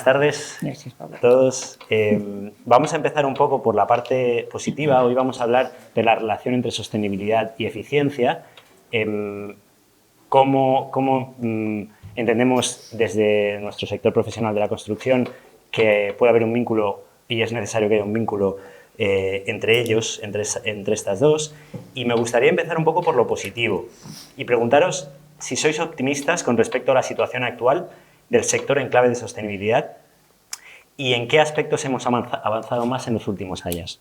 Buenas tardes a todos. Vamos a empezar un poco por la parte positiva. Hoy vamos a hablar de la relación entre sostenibilidad y eficiencia. Cómo entendemos desde nuestro sector profesional de la construcción que puede haber un vínculo y es necesario que haya un vínculo entre ellos, entre estas dos. Y me gustaría empezar un poco por lo positivo y preguntaros si sois optimistas con respecto a la situación actual del sector en clave de sostenibilidad y en qué aspectos hemos avanzado más en los últimos años.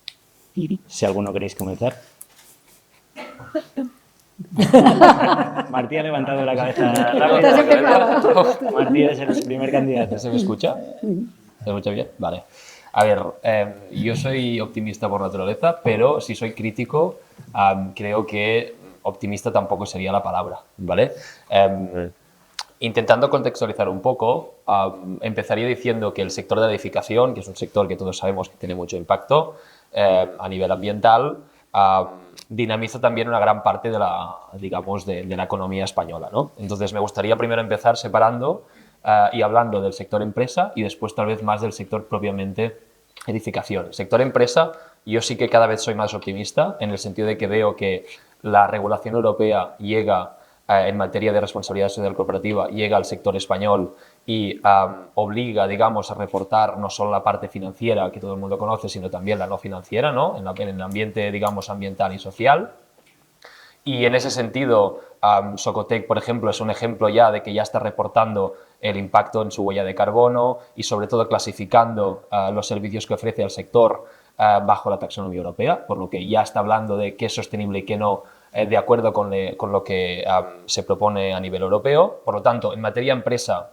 Si alguno queréis comenzar. Martí ha levantado la cabeza rápido. Martí es el primer candidato. ¿Se me escucha? ¿Se escucha bien? Vale. A ver, yo soy optimista por naturaleza, pero si soy crítico, creo que optimista tampoco sería la palabra, ¿vale? Intentando contextualizar un poco, empezaría diciendo que el sector de la edificación, que es un sector que todos sabemos que tiene mucho impacto a nivel ambiental, dinamiza también una gran parte de la, digamos, de la economía española, ¿no? Entonces me gustaría primero empezar separando y hablando del sector empresa y después tal vez más del sector propiamente edificación. El sector empresa, yo sí que cada vez soy más optimista en el sentido de que veo que la regulación europea llega en materia de responsabilidad social corporativa, llega al sector español y obliga, digamos, a reportar no solo la parte financiera que todo el mundo conoce, sino también la no financiera, ¿no? En el ambiente, digamos, ambiental y social. Y en ese sentido, Socotec, por ejemplo, es un ejemplo ya de que ya está reportando el impacto en su huella de carbono y sobre todo clasificando los servicios que ofrece al sector bajo la taxonomía europea, por lo que ya está hablando de qué es sostenible y qué no, de acuerdo con lo que se propone a nivel europeo. Por lo tanto, en materia empresa,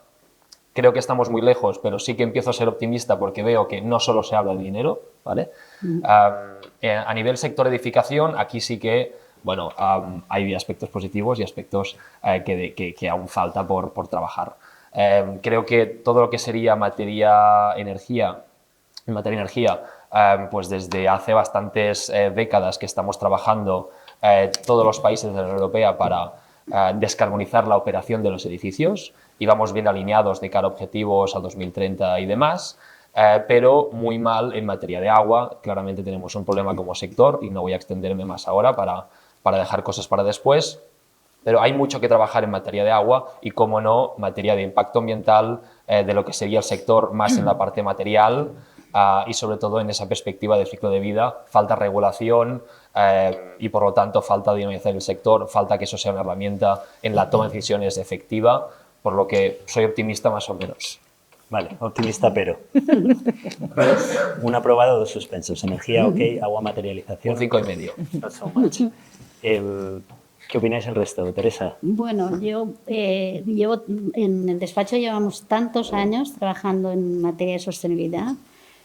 creo que estamos muy lejos, pero sí que empiezo a ser optimista porque veo que no solo se habla de dinero, ¿vale? A nivel sector edificación, aquí sí que, bueno, hay aspectos positivos y aspectos que aún falta por trabajar. Creo que todo lo que sería en materia energía, pues desde hace bastantes décadas que estamos trabajando todos los países de la Unión Europea para descarbonizar la operación de los edificios y vamos bien alineados de cara a objetivos a 2030 y demás, pero muy mal en materia de agua. Claramente tenemos un problema como sector y no voy a extenderme más ahora para dejar cosas para después, pero hay mucho que trabajar en materia de agua y, como no, materia de impacto ambiental, de lo que sería el sector más en la parte material y sobre todo en esa perspectiva de ciclo de vida. Falta regulación y por lo tanto falta dinamizar el sector, falta que eso sea una herramienta en la toma de decisiones efectiva, por lo que soy optimista más o menos. Vale, optimista pero. Un aprobado, dos suspensos. Energía, ok, agua, materialización. Un 5,5. Not so much. ¿Qué opináis el resto, Teresa? Bueno, yo llevo en el despacho llevamos tantos años trabajando en materia de sostenibilidad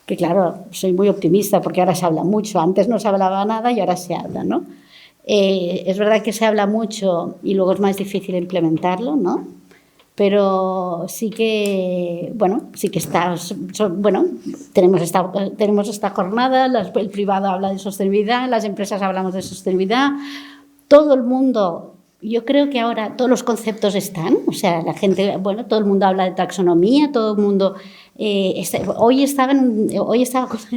que, claro, soy muy optimista porque ahora se habla mucho. Antes no se hablaba nada y ahora se habla, ¿no? Es verdad que se habla mucho y luego es más difícil implementarlo, ¿no? Pero sí que, bueno, tenemos esta jornada, el privado habla de sostenibilidad, las empresas hablamos de sostenibilidad. Todo el mundo, yo creo que ahora todos los conceptos están, o sea, la gente, bueno, todo el mundo habla de taxonomía, todo el mundo... hoy estaba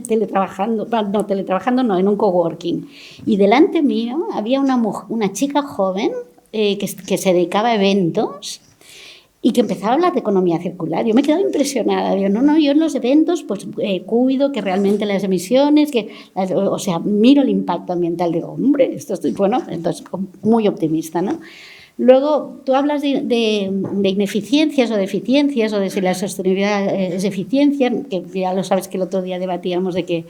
teletrabajando, en un coworking, y delante mío había una chica joven que se dedicaba a eventos y que empezaba a hablar de economía circular. Yo me quedaba impresionada. Yo en los eventos pues cuido que realmente las emisiones, o sea, miro el impacto ambiental. Digo, hombre, esto estoy, bueno, entonces muy optimista, ¿no? Luego, tú hablas de ineficiencias o de eficiencias o de si la sostenibilidad es eficiencia, que ya lo sabes que el otro día debatíamos de que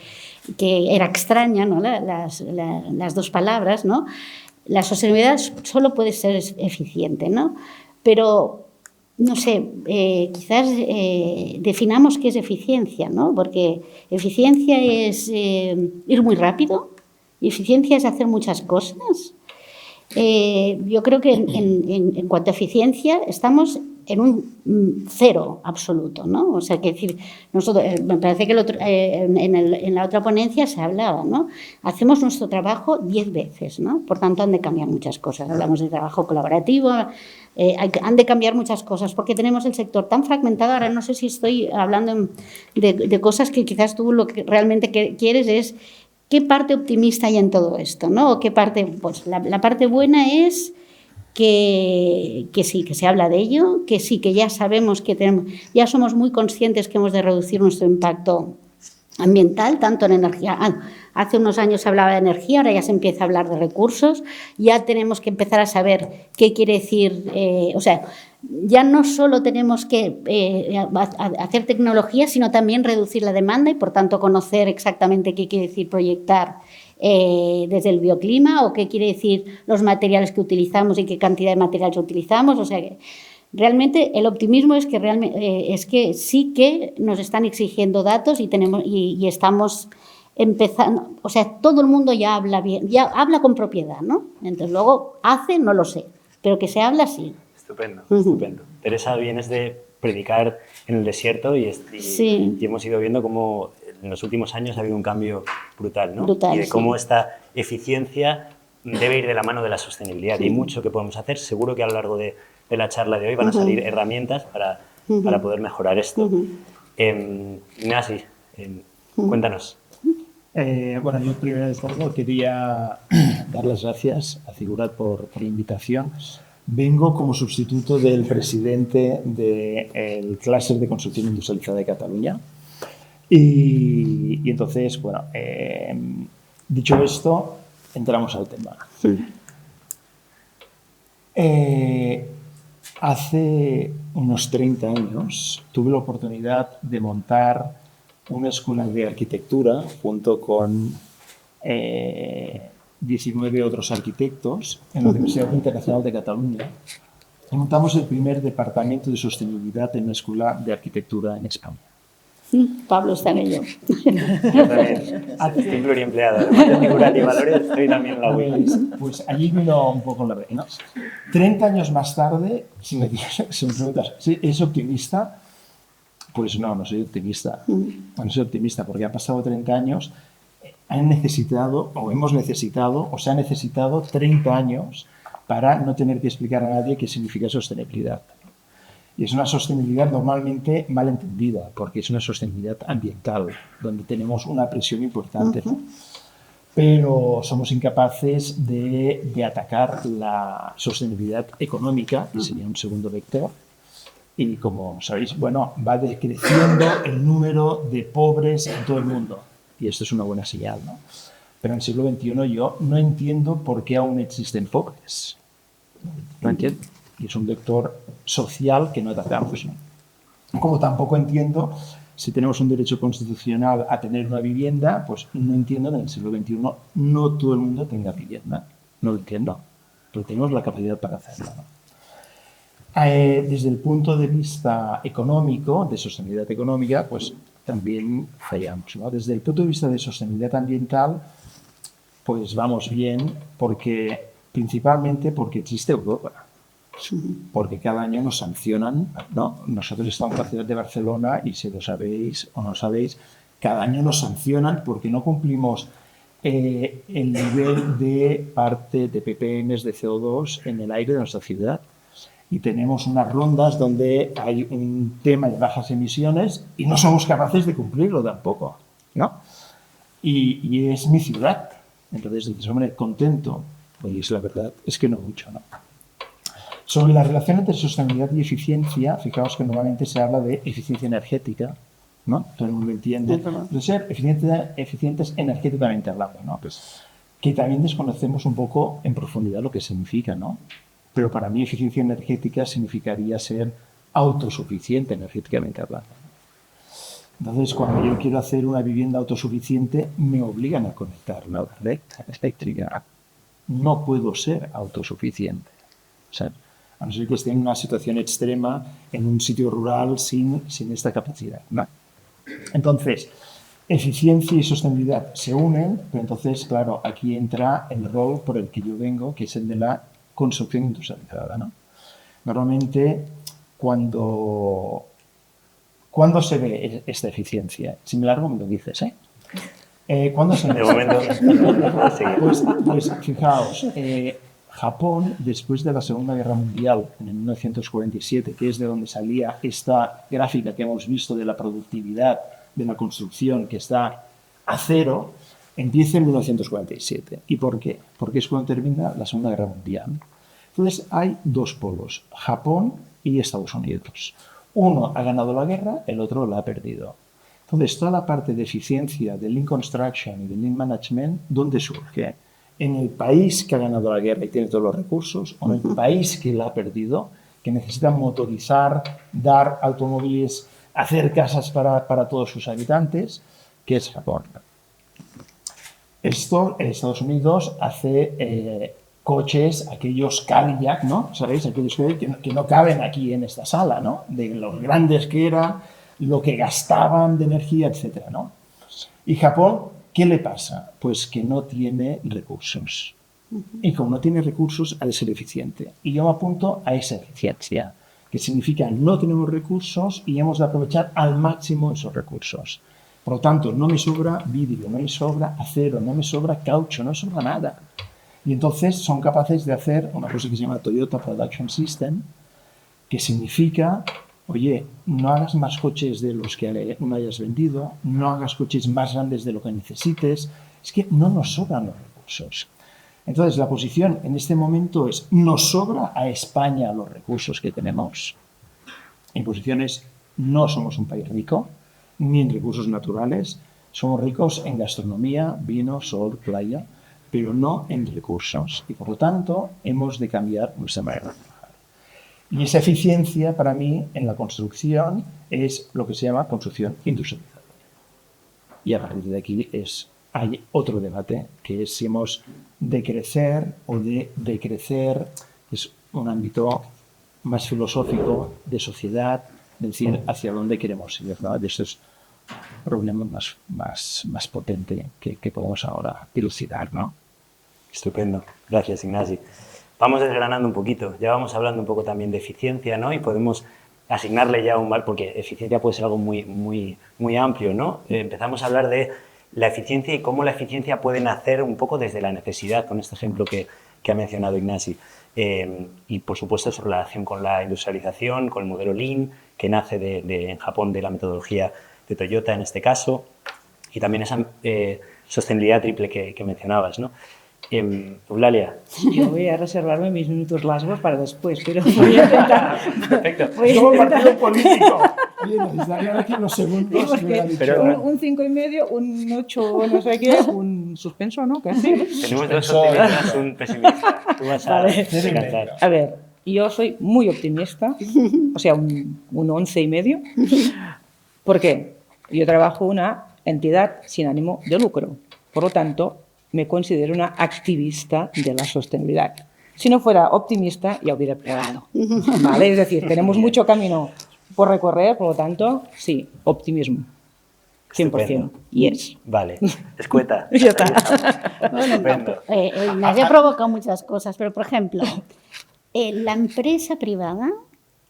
era extraña, ¿no? Las dos palabras, ¿no? La sostenibilidad solo puede ser eficiente, ¿no? Pero no sé, quizás definamos qué es eficiencia, ¿no? Porque eficiencia es ir muy rápido y eficiencia es hacer muchas cosas. Yo creo que en cuanto a eficiencia estamos en un cero absoluto, ¿no? O sea, que decir, nosotros, me parece que en la otra ponencia se hablaba, ¿no? Hacemos nuestro trabajo 10 veces, ¿no? Por tanto, han de cambiar muchas cosas. Hablamos de trabajo colaborativo, han de cambiar muchas cosas, porque tenemos el sector tan fragmentado. Ahora no sé si estoy hablando de cosas que quizás tú lo que realmente quieres es qué parte optimista hay en todo esto, ¿no? O qué parte, pues la parte buena es que sí, que se habla de ello, que sí, que ya sabemos que ya somos muy conscientes que hemos de reducir nuestro impacto ambiental, tanto en energía. Hace unos años se hablaba de energía, ahora ya se empieza a hablar de recursos, ya tenemos que empezar a saber qué quiere decir, o sea, ya no solo tenemos que hacer tecnología, sino también reducir la demanda y, por tanto, conocer exactamente qué quiere decir proyectar desde el bioclima o qué quiere decir los materiales que utilizamos y qué cantidad de materiales utilizamos. O sea, que realmente el optimismo es que sí que nos están exigiendo datos y estamos empezando, o sea, todo el mundo ya habla bien, ya habla con propiedad, ¿no? Entonces luego no lo sé, pero que se habla sí. Estupendo, estupendo. Teresa, vienes de predicar en el desierto y hemos ido viendo cómo en los últimos años ha habido un cambio brutal, ¿no? Brutal, y de cómo esta eficiencia debe ir de la mano de la sostenibilidad. Sí. Hay mucho que podemos hacer. Seguro que a lo largo de la charla de hoy van a salir herramientas para poder mejorar esto. Ignasi, cuéntanos. Bueno, yo primero de todo quería dar las gracias a Figurat por la invitación. Vengo como sustituto del presidente del Clúster de Construcción Industrializada de Cataluña. Y entonces, bueno, dicho esto, entramos al tema. Sí. Hace unos 30 años tuve la oportunidad de montar una escuela de arquitectura junto con 19 otros arquitectos en la Universidad Internacional de Cataluña. Y montamos el primer departamento de sostenibilidad en una escuela de arquitectura en España. Pablo está en ello. Yo también estoy pluriempleado. Además de Figurat y Valores, estoy también en la UIL. Pues allí vino un poco la reina. 30 años más tarde, si me preguntas, ¿es optimista? Pues no soy optimista. No soy optimista porque han pasado 30 años, hemos necesitado, o se ha necesitado 30 años para no tener que explicar a nadie qué significa sostenibilidad. Y es una sostenibilidad normalmente mal entendida, porque es una sostenibilidad ambiental, donde tenemos una presión importante, ¿no? Pero somos incapaces de atacar la sostenibilidad económica, que sería un segundo vector. Y como sabéis, bueno, va decreciendo el número de pobres en todo el mundo. Y esto es una buena señal, ¿no? Pero en el siglo XXI yo no entiendo por qué aún existen pobres. No entiendo. Y es un vector social que no atacamos, ¿no? Como tampoco entiendo, si tenemos un derecho constitucional a tener una vivienda, pues no entiendo que en el siglo XXI no todo el mundo tenga vivienda. No lo entiendo. Pero tenemos la capacidad para hacerlo, ¿no? Desde el punto de vista económico, de sostenibilidad económica, pues también fallamos, ¿no? Desde el punto de vista de sostenibilidad ambiental, pues vamos bien, principalmente porque existe Europa. Porque cada año nos sancionan, ¿no? Nosotros estamos en la ciudad de Barcelona y si lo sabéis o no sabéis, cada año nos sancionan porque no cumplimos el nivel de parte de ppm de CO2 en el aire de nuestra ciudad. Y tenemos unas rondas donde hay un tema de bajas emisiones y no somos capaces de cumplirlo tampoco, ¿no? Y es mi ciudad. Entonces, dices, hombre, contento. Pues la verdad es que no mucho, ¿no? Sobre la relación entre sostenibilidad y eficiencia, fijaos que normalmente se habla de eficiencia energética, ¿no? Todo el mundo entiende. De ser eficientes energéticamente hablando, ¿no? Pues, que también desconocemos un poco en profundidad lo que significa, ¿no? Pero para mí eficiencia energética significaría ser autosuficiente energéticamente hablando. Entonces, cuando yo quiero hacer una vivienda autosuficiente, me obligan a conectar la red eléctrica. No puedo ser autosuficiente. O sea, a no ser que esté en una situación extrema, en un sitio rural sin esta capacidad, ¿no? Entonces, eficiencia y sostenibilidad se unen, pero entonces, claro, aquí entra el rol por el que yo vengo, que es el de la construcción industrializada, ¿no? Normalmente cuando se ve esta eficiencia. Si me largo me lo dices, ¿eh? ¿Cuándo se ve? De momento, Pues fijaos, Japón, después de la Segunda Guerra Mundial, en el 1947, que es de donde salía esta gráfica que hemos visto de la productividad de la construcción, que está a cero, empieza en 1947. ¿Y por qué? Porque es cuando termina la Segunda Guerra Mundial. Entonces hay dos polos, Japón y Estados Unidos. Uno ha ganado la guerra, el otro la ha perdido. Entonces, toda la parte de eficiencia de Lean Construction y de Lean Management, ¿dónde surge? ¿En el país que ha ganado la guerra y tiene todos los recursos o en el país que la ha perdido, que necesita motorizar, dar automóviles, hacer casas para todos sus habitantes, que es Japón? Esto, en Estados Unidos hace coches, aquellos Cadillac, ¿no? ¿Sabéis? Aquellos que no caben aquí en esta sala, ¿no? De los grandes que eran, lo que gastaban de energía, etcétera, ¿no? Y Japón, ¿qué le pasa? Pues que no tiene recursos. Y como no tiene recursos, ha de ser eficiente. Y yo me apunto a esa eficiencia, que significa no tenemos recursos y hemos de aprovechar al máximo esos recursos. Por lo tanto, no me sobra vidrio, no me sobra acero, no me sobra caucho, no me sobra nada. Y entonces son capaces de hacer una cosa que se llama Toyota Production System, que significa, oye, no hagas más coches de los que no hayas vendido, no hagas coches más grandes de lo que necesites, es que no nos sobran los recursos. Entonces, la posición en este momento es, nos sobra a España los recursos que tenemos. Mi posición es, no somos un país rico, ni en recursos naturales, somos ricos en gastronomía, vino, sol, playa, pero no en recursos. Y por lo tanto, hemos de cambiar nuestra manera de trabajar. Y esa eficiencia, para mí, en la construcción, es lo que se llama construcción industrializada. Y a partir de aquí hay otro debate, que es si hemos de crecer o de decrecer, es un ámbito más filosófico, de sociedad, es decir, hacia dónde queremos ir, ¿no? De estos problemas más potentes que podemos ahora dilucidar, ¿no? Estupendo. Gracias, Ignasi. Vamos desgranando un poquito. Ya vamos hablando un poco también de eficiencia, ¿no? Y podemos asignarle ya un porque eficiencia puede ser algo muy amplio, ¿no? Empezamos a hablar de la eficiencia y cómo la eficiencia puede nacer un poco desde la necesidad, con este ejemplo que ha mencionado Ignasi. Y, por supuesto, su relación con la industrialización, con el modelo Lean, que nace en Japón de la metodología de Toyota en este caso, y también esa sostenibilidad triple que mencionabas, ¿no? Eulalia. Yo voy a reservarme mis minutos largos para después, pero voy a intentar. Perfecto. Somos partido político. Oye, necesitaría aquí unos segundos. Pero, un 5,5, un 8, no sé qué, un suspenso, ¿no? Casi. Tenemos dos optimistas, un pesimista. Tú vas a cantar. A ver, yo soy muy optimista, o sea, un 11,5. ¿Por qué? Yo trabajo en una entidad sin ánimo de lucro. Por lo tanto, me considero una activista de la sostenibilidad. Si no fuera optimista, ya hubiera plegado. ¿Vale? Es decir, tenemos mucho camino por recorrer, por lo tanto, sí, optimismo. 100%. Estupendo. Yes. Vale. Escueta. Ya está. Estupendo. Me ha provocado muchas cosas, pero por ejemplo, la empresa privada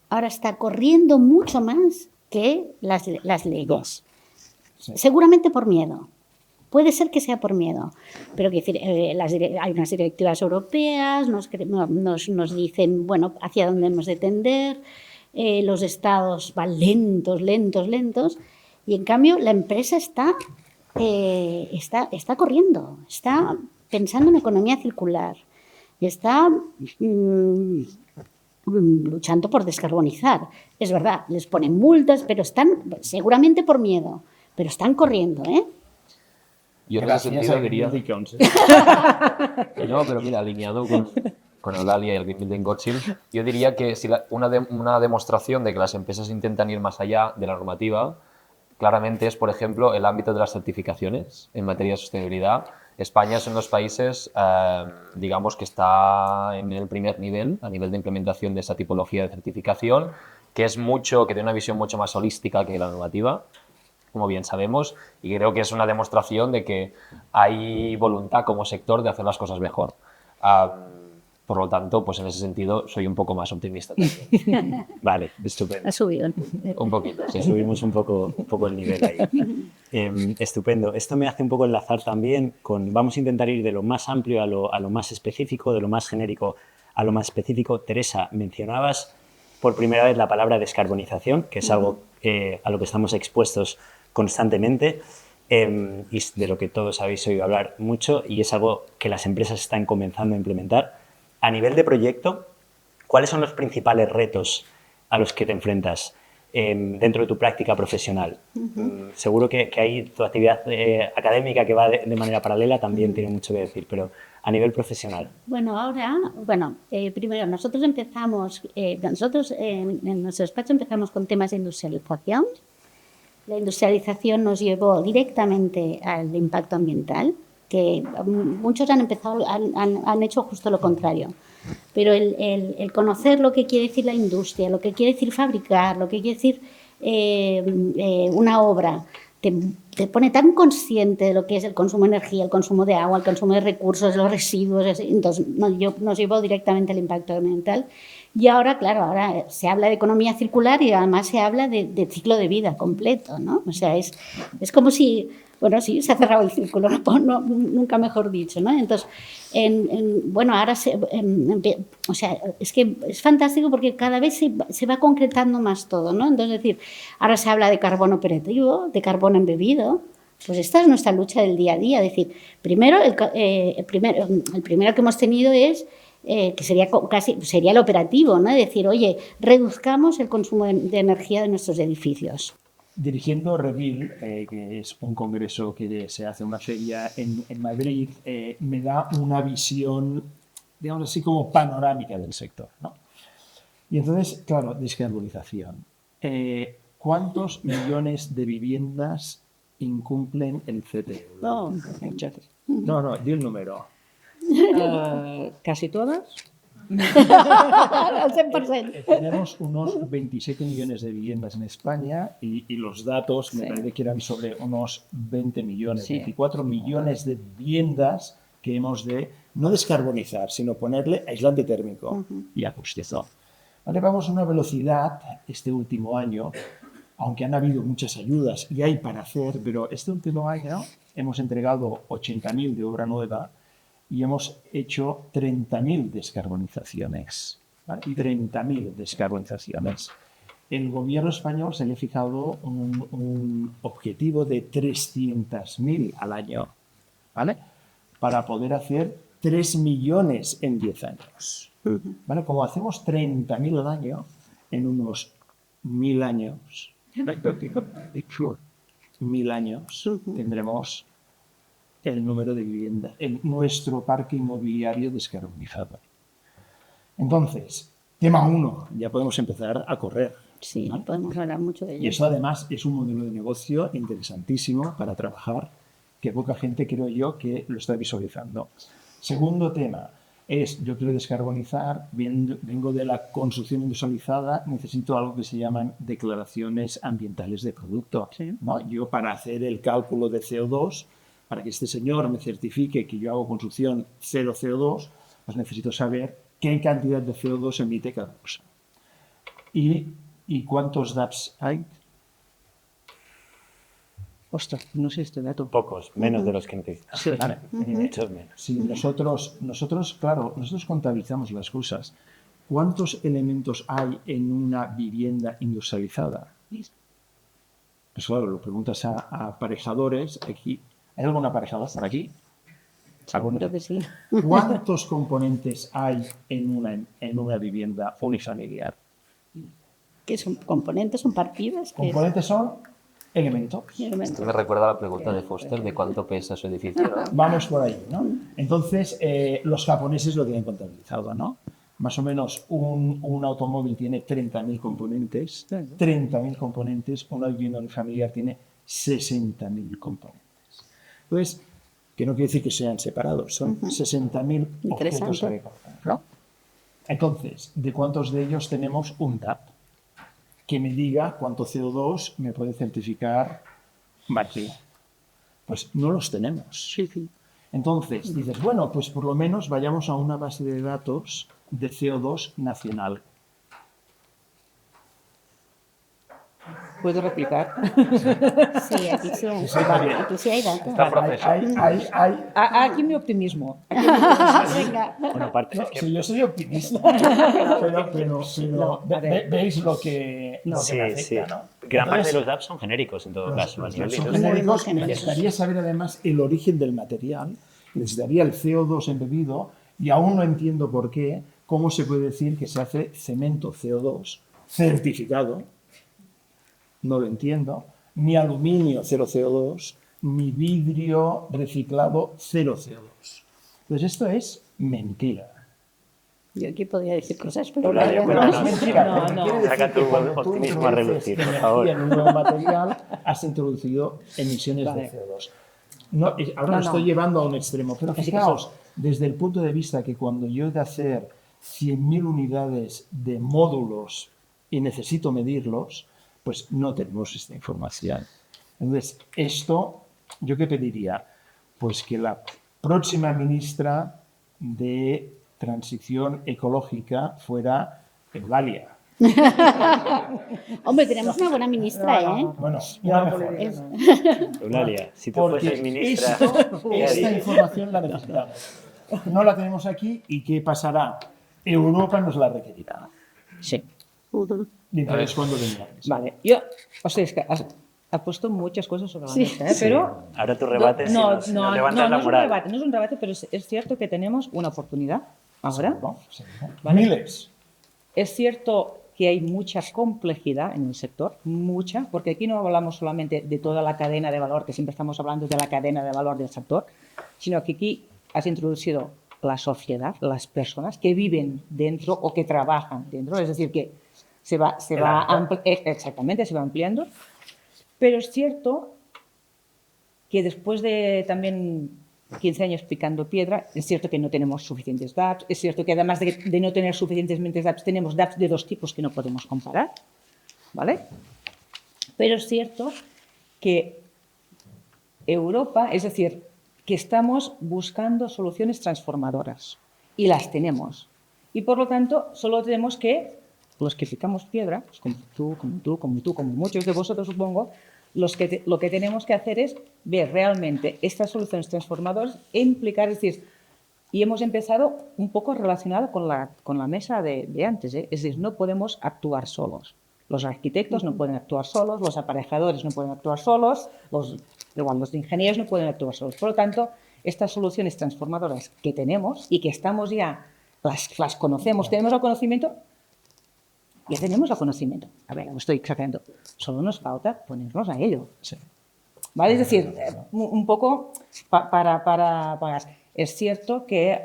ahora está corriendo mucho más que las leyes. Sí. Seguramente por miedo. Puede ser que sea por miedo, pero quiero decir, hay unas directivas europeas, nos dicen, bueno, hacia dónde hemos de tender, los estados van lentos, y en cambio la empresa está corriendo, está pensando en economía circular, está luchando por descarbonizar. Es verdad, les ponen multas, pero están, seguramente por miedo, pero están corriendo, ¿eh? Yo en ese sentido diría... No, pero mira, alineado con Eulalia y el Green Building Council, yo diría que si una demostración de que las empresas intentan ir más allá de la normativa, claramente es, por ejemplo, el ámbito de las certificaciones en materia de sostenibilidad. España es uno de los países, digamos, que está en el primer nivel, a nivel de implementación de esa tipología de certificación, que tiene una visión mucho más holística que la normativa, como bien sabemos, y creo que es una demostración de que hay voluntad como sector de hacer las cosas mejor. Por lo tanto, pues en ese sentido soy un poco más optimista también. Vale, estupendo. Ha subido. Un poquito, sí. Subimos un poco el nivel ahí. Estupendo. Esto me hace un poco enlazar también con, vamos a intentar ir de lo más amplio a lo más específico, de lo más genérico a lo más específico. Teresa, mencionabas por primera vez la palabra descarbonización, que es algo a lo que estamos expuestos constantemente y de lo que todos habéis oído hablar mucho, y es algo que las empresas están comenzando a implementar. A nivel de proyecto, ¿cuáles son los principales retos a los que te enfrentas dentro de tu práctica profesional? Seguro que ahí tu actividad académica, que va de manera paralela, también tiene mucho que decir, pero a nivel profesional. Bueno, primero nosotros empezamos, en nuestro despacho empezamos con temas de industrialización. La industrialización nos llevó directamente al impacto ambiental, que muchos han hecho justo lo contrario. Pero el conocer lo que quiere decir la industria, lo que quiere decir fabricar, lo que quiere decir una obra, te pone tan consciente de lo que es el consumo de energía, el consumo de agua, el consumo de recursos, los residuos. Entonces nos llevó directamente al impacto ambiental. Y ahora, claro, ahora se habla de economía circular y además se habla de ciclo de vida completo, ¿no? O sea, es como si, bueno, sí, se ha cerrado el círculo, nunca mejor dicho, ¿no? Entonces, ahora o sea, es que es fantástico porque cada vez se va concretando más todo, ¿no? Entonces, es decir, ahora se habla de carbono operativo, de carbono embebido. Pues esta es nuestra lucha del día a día. Es decir, primero, el primero que hemos tenido es que sería el operativo, ¿no? Es decir, oye, reduzcamos el consumo de energía de nuestros edificios. Dirigiendo Revil, que es un congreso que se hace, una feria en Madrid, me da una visión, digamos así, como panorámica del sector, ¿no? Y entonces, claro, descarbonización. ¿Cuántos millones de viviendas incumplen el CTU? No, muchas. No, di el número. Casi todas. Al 100%. Tenemos unos 27 millones de viviendas en España y los datos me parece que eran sobre unos 20 millones, Sí. 24 millones de viviendas que hemos de no descarbonizar, sino ponerle aislante térmico y acústico. Vale, vamos a una velocidad este último año, aunque han habido muchas ayudas y hay para hacer, pero este último año hemos entregado 80.000 de obra nueva y hemos hecho 30.000 descarbonizaciones. ¿Vale? 30.000 descarbonizaciones. El gobierno español se le ha fijado un objetivo de 300.000 al año, ¿vale? Para poder hacer 3 millones en 10 años. ¿Vale? Como hacemos 30.000 al año, en unos 1.000 años, 1.000 años, tendremos el número de viviendas, nuestro parque inmobiliario descarbonizado. Entonces, tema 1, ya podemos empezar a correr. Sí, podemos hablar mucho de ello. Y eso además es un modelo de negocio interesantísimo para trabajar, que poca gente, creo yo, que lo está visualizando. Segundo tema es, yo quiero descarbonizar, vengo de la construcción industrializada, necesito algo que se llaman declaraciones ambientales de producto. Sí. ¿No? Yo, para hacer el cálculo de CO2, para que este señor me certifique que yo hago construcción cero CO2, pues necesito saber qué cantidad de CO2 emite cada cosa. ¿Y cuántos DAPs hay? Ostras, no sé este dato. Pocos, menos de los que necesitas. Sí. Vale. Muchos menos. Sí, nosotros contabilizamos las cosas. ¿Cuántos elementos hay en una vivienda industrializada? Pues claro, lo preguntas a aparejadores. Aquí, ¿hay algún aparejador por aquí? Creo que sí. ¿Cuántos componentes hay en una vivienda unifamiliar? ¿Qué son componentes? ¿Son partidas? Componentes son elementos. Esto me recuerda a la pregunta de Foster de cuánto pesa su edificio, ¿no? Vamos por ahí, ¿no? Entonces, los japoneses lo tienen contabilizado, ¿no? Más o menos un automóvil tiene 30.000 componentes. 30.000 componentes. Una vivienda unifamiliar tiene 60.000 componentes. Entonces, que no quiere decir que sean separados, son 60.000 objetos a recordar, ¿no? Entonces, ¿de cuántos de ellos tenemos un DAP? Que me diga cuánto CO2 me puede certificar Madrid. Pues no los tenemos. Sí. Entonces, dices, bueno, pues por lo menos vayamos a una base de datos de CO2 nacional. ¿Puedo replicar? Sí, aquí sí hay datos. Está profesor. Aquí mi optimismo. Venga. Bueno, parte, No, es que, sí, yo soy optimista, pero No, a ver. veis lo que, lo que sí, me afecta, sí. ¿no? Gran parte Entonces, de los DApps son genéricos en todo caso. A nivel de son industria. genéricos. Muy Me genéricos. gustaría saber además el origen del material. Necesitaría el CO2 embebido y aún no entiendo por qué, cómo se puede decir que se hace cemento CO2 certificado, no lo entiendo, ni aluminio 0 CO2, ni vidrio reciclado 0 CO2. Entonces esto es mentira. Yo aquí podría decir cosas, pero Eulalia, bueno, cuéntanos. Es mentira, No, porque no. quiere decir Saca que tu cuando tú optimismo a introduces relucir, por energía favor. en un nuevo material, has introducido emisiones Vale. de CO2. No, ahora No, lo estoy no. llevando a un extremo, pero Así que fijaos, desde el punto de vista que cuando yo he de hacer 100.000 unidades de módulos y necesito medirlos, pues no tenemos esta información. Entonces, esto, ¿yo qué pediría? Pues que la próxima ministra de Transición Ecológica fuera Eulalia. Hombre, tenemos una buena ministra, ¿eh? Bueno, una mejor. Eulalia, si tú Porque fueses ministra, esta información la necesitamos. No la tenemos aquí y ¿qué pasará? Europa nos la requerirá. Sí. Y entonces, ¿cuándo vendrá? Vale. Yo, o sea, es que has puesto muchas cosas sobre la Sí. mesa, ¿eh? sí, Pero ahora tu rebate si nos levantas la no moral. no es un debate, pero es cierto que tenemos una oportunidad ahora. Seguro, seguro. Vale. Miles. Es cierto que hay mucha complejidad en el sector, mucha, porque aquí no hablamos solamente de toda la cadena de valor, que siempre estamos hablando de la cadena de valor del sector, sino que aquí has introducido la sociedad, las personas que viven dentro o que trabajan dentro, es decir, que exactamente, se va ampliando. Pero es cierto que después de también 15 años picando piedra, es cierto que no tenemos suficientes DApps, es cierto que además de no tener suficientes DApps, tenemos DApps de dos tipos que no podemos comparar, ¿vale? Pero es cierto que Europa, es decir, que estamos buscando soluciones transformadoras y las tenemos. Y por lo tanto, solo tenemos que, los que picamos piedra, pues como muchos de vosotros supongo, lo que tenemos que hacer es ver realmente estas soluciones transformadoras e implicar, es decir, y hemos empezado un poco relacionado con la mesa de antes, ¿eh? Es decir, no podemos actuar solos. Los arquitectos no pueden actuar solos, los aparejadores no pueden actuar solos, los ingenieros no pueden actuar solos. Por lo tanto, estas soluciones transformadoras que tenemos y que estamos ya, las conocemos, tenemos el conocimiento, ya tenemos el conocimiento. A ver, lo estoy exagerando. Solo nos falta ponernos a ello. Sí. ¿Vale? Es decir, un poco para es cierto que,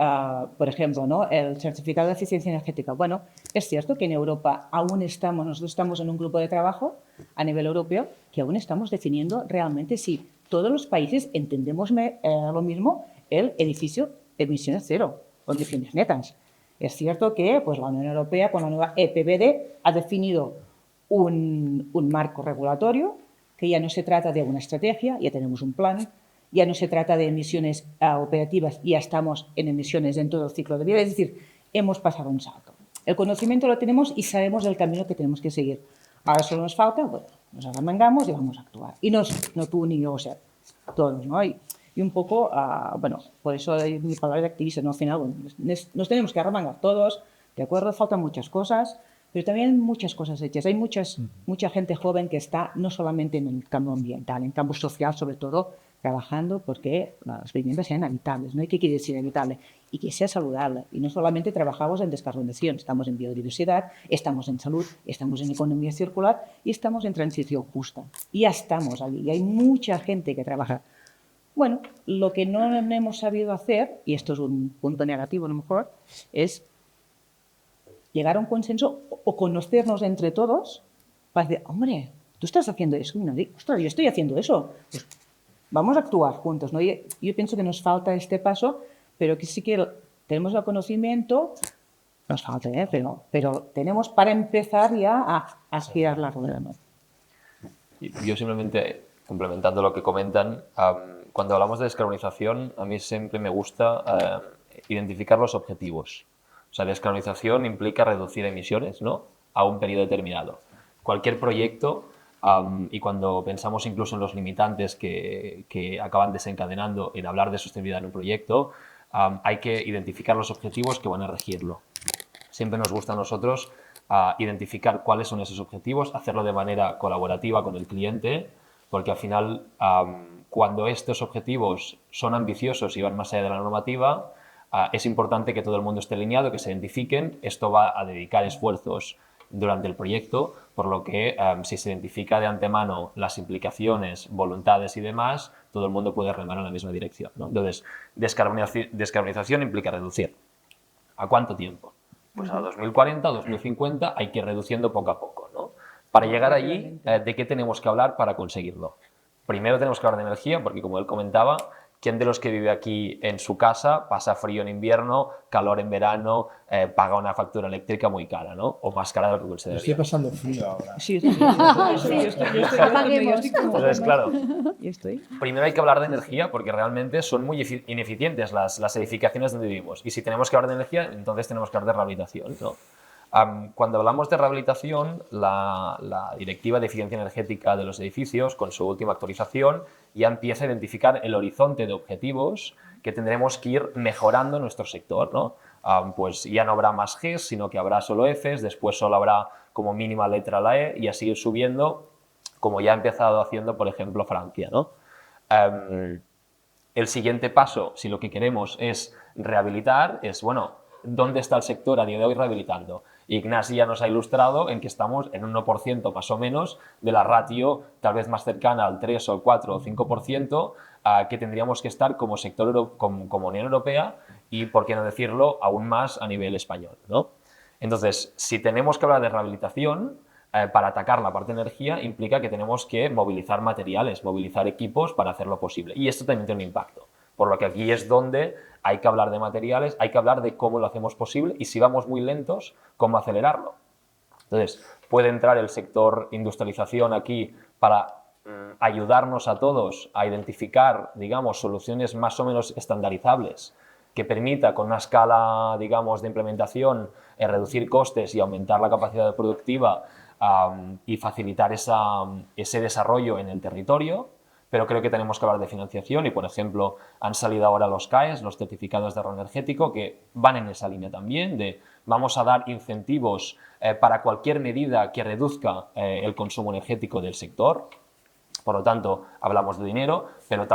por ejemplo, ¿no? El certificado de eficiencia energética. Bueno, es cierto que en Europa nosotros estamos en un grupo de trabajo a nivel europeo que aún estamos definiendo realmente si todos los países entendemos lo mismo el edificio de emisiones cero o emisiones netas. Es cierto que pues, la Unión Europea con la nueva EPBD ha definido un marco regulatorio que ya no se trata de una estrategia, ya tenemos un plan, ya no se trata de emisiones operativas, ya estamos en emisiones en todo el ciclo de vida, es decir, hemos pasado un salto. El conocimiento lo tenemos y sabemos el camino que tenemos que seguir. Ahora solo nos falta, bueno, nos arremangamos y vamos a actuar. Y no tú ni yo, o sea, todos, ¿no? Y un poco, bueno, por eso mi palabra de activista, ¿no? Al final, bueno, nos tenemos que arremangar todos, de acuerdo, faltan muchas cosas, pero también muchas cosas hechas. Hay mucha gente joven que está no solamente en el campo ambiental, en el campo social sobre todo, trabajando porque las viviendas sean habitables, ¿no? ¿Y qué quiere decir habitable? Y que sea saludable. Y no solamente trabajamos en descarbonización, estamos en biodiversidad, estamos en salud, estamos en economía circular y estamos en transición justa. Y ya estamos allí. Y hay mucha gente que trabaja. Bueno, lo que no hemos sabido hacer, y esto es un punto negativo a lo mejor, es llegar a un consenso o conocernos entre todos para decir, hombre, tú estás haciendo eso. Y no, ostras, yo estoy haciendo eso. Pues vamos a actuar juntos, ¿no? Yo pienso que nos falta este paso, pero que sí que tenemos el conocimiento, nos falta, ¿eh? Pero tenemos para empezar ya a girar la rueda, ¿no? Yo simplemente, complementando lo que comentan, cuando hablamos de descarbonización, a mí siempre me gusta identificar los objetivos. O sea, descarbonización implica reducir emisiones, ¿no?, a un periodo determinado. Cualquier proyecto, y cuando pensamos incluso en los limitantes que acaban desencadenando en hablar de sostenibilidad en un proyecto, hay que identificar los objetivos que van a regirlo. Siempre nos gusta a nosotros identificar cuáles son esos objetivos, hacerlo de manera colaborativa con el cliente, porque al final, cuando estos objetivos son ambiciosos y van más allá de la normativa, es importante que todo el mundo esté alineado, que se identifiquen. Esto va a dedicar esfuerzos durante el proyecto, por lo que si se identifica de antemano las implicaciones, voluntades y demás, todo el mundo puede remar en la misma dirección, ¿no? Entonces, descarbonización implica reducir. ¿A cuánto tiempo? Pues a 2040, 2050 hay que ir reduciendo poco a poco, ¿no? Para llegar allí, ¿de qué tenemos que hablar para conseguirlo? Primero tenemos que hablar de energía, porque como él comentaba, ¿quién de los que vive aquí en su casa pasa frío en invierno, calor en verano, paga una factura eléctrica muy cara, ¿no? O más cara de lo que Estoy consideraría? pasando frío ahora. Sí, yo estoy como Entonces, claro, Yo estoy. primero hay que hablar de energía porque realmente son muy ineficientes las edificaciones donde vivimos. Y si tenemos que hablar de energía, entonces tenemos que hablar de rehabilitación, ¿no? Cuando hablamos de rehabilitación, la Directiva de Eficiencia Energética de los Edificios, con su última actualización, ya empieza a identificar el horizonte de objetivos que tendremos que ir mejorando en nuestro sector, ¿no? Pues ya no habrá más Gs, sino que habrá solo Fs, después solo habrá como mínima letra la E, y así ir subiendo, como ya ha empezado haciendo, por ejemplo, Francia, ¿no? El siguiente paso, si lo que queremos es rehabilitar, es, bueno, ¿dónde está el sector a día de hoy rehabilitando? Ignasi ya nos ha ilustrado en que estamos en un 1% más o menos de la ratio tal vez más cercana al 3 o 4 o 5% que tendríamos que estar como sector, como Unión Europea y, por qué no decirlo, aún más a nivel español, ¿no? Entonces, si tenemos que hablar de rehabilitación, para atacar la parte de energía implica que tenemos que movilizar materiales, movilizar equipos para hacerlo posible. Y esto también tiene un impacto. Por lo que aquí es donde hay que hablar de materiales, hay que hablar de cómo lo hacemos posible y si vamos muy lentos, cómo acelerarlo. Entonces, puede entrar el sector industrialización aquí para ayudarnos a todos a identificar, digamos, soluciones más o menos estandarizables que permita con una escala, digamos, de implementación reducir costes y aumentar la capacidad productiva y facilitar ese desarrollo en el territorio. Pero creo que tenemos que hablar de financiación y, por ejemplo, han salido ahora los CAEs, los certificados de ahorro energético, que van en esa línea también de vamos a dar incentivos para cualquier medida que reduzca el consumo energético del sector. Por lo tanto, hablamos de dinero, pero